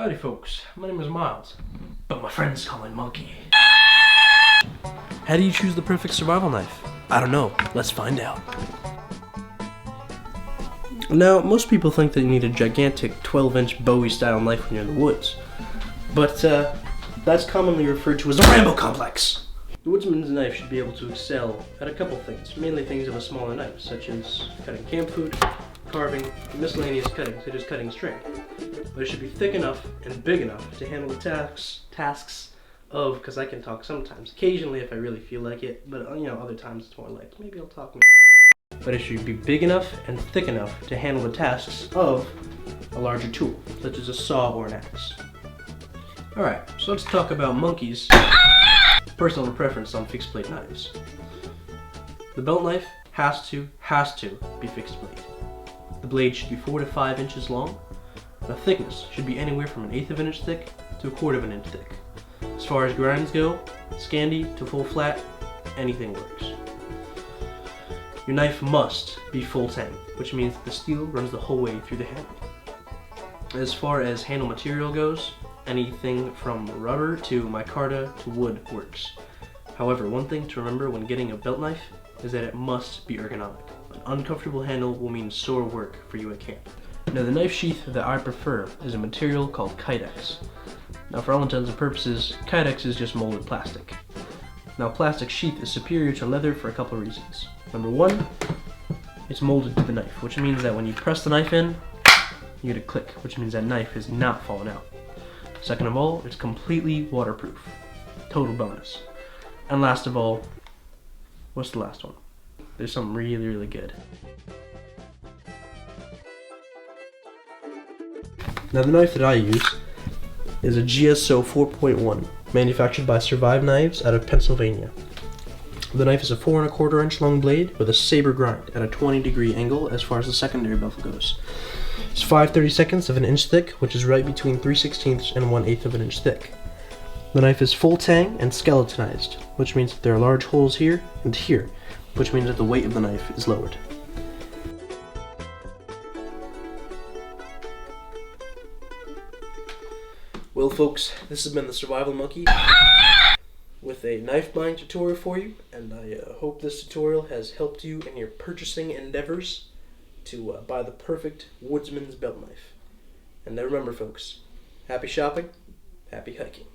Howdy folks, my name is Miles, but my friends call me Monkey. How do you choose the perfect survival knife? I don't know, let's find out. Now, most people think that you need a gigantic 12-inch Bowie-style knife when you're in the woods, but that's commonly referred to as a Rambo complex. The woodsman's knife should be able to excel at a couple things, mainly things of a smaller knife, such as cutting camp food, carving, and miscellaneous cutting, such as cutting string. But it should be thick enough and big enough to handle the tasks of, because I can talk sometimes, occasionally if I really feel like it, but other times it's more like, maybe I'll talk more. But it should be big enough and thick enough to handle the tasks of a larger tool, such as a saw or an axe. Alright, so let's talk about Monkey's personal preference on fixed blade knives. The belt knife has to be fixed blade. The blade should be 4 to 5 inches long. The thickness should be anywhere from 1/8 of an inch thick to 1/4 of an inch thick. As far as grinds go, Scandi to full flat, anything works. Your knife must be full tang, which means that the steel runs the whole way through the handle. As far as handle material goes, anything from rubber to micarta to wood works. However, one thing to remember when getting a belt knife is that it must be ergonomic. An uncomfortable handle will mean sore work for you at camp. Now, the knife sheath that I prefer is a material called Kydex. Now, for all intents and purposes, Kydex is just molded plastic. Now, plastic sheath is superior to leather for a couple of reasons. Number one, it's molded to the knife, which means that when you press the knife in, you get a click, which means that knife is not falling out. Second of all, it's completely waterproof. Total bonus. And last of all, what's the last one? There's something really, really good. Now, the knife that I use is a GSO 4.1, manufactured by Survive Knives out of Pennsylvania. The knife is a 4 1/4 inch long blade with a saber grind at a 20-degree angle as far as the secondary bevel goes. It's 5/32 of an inch thick, which is right between 3/16 and 1/8 of an inch thick. The knife is full tang and skeletonized, which means that there are large holes here and here, which means that the weight of the knife is lowered. Well folks, this has been the Survival Monkey with a knife buying tutorial for you, and I hope this tutorial has helped you in your purchasing endeavors to buy the perfect woodsman's belt knife. And remember folks, happy shopping, happy hiking.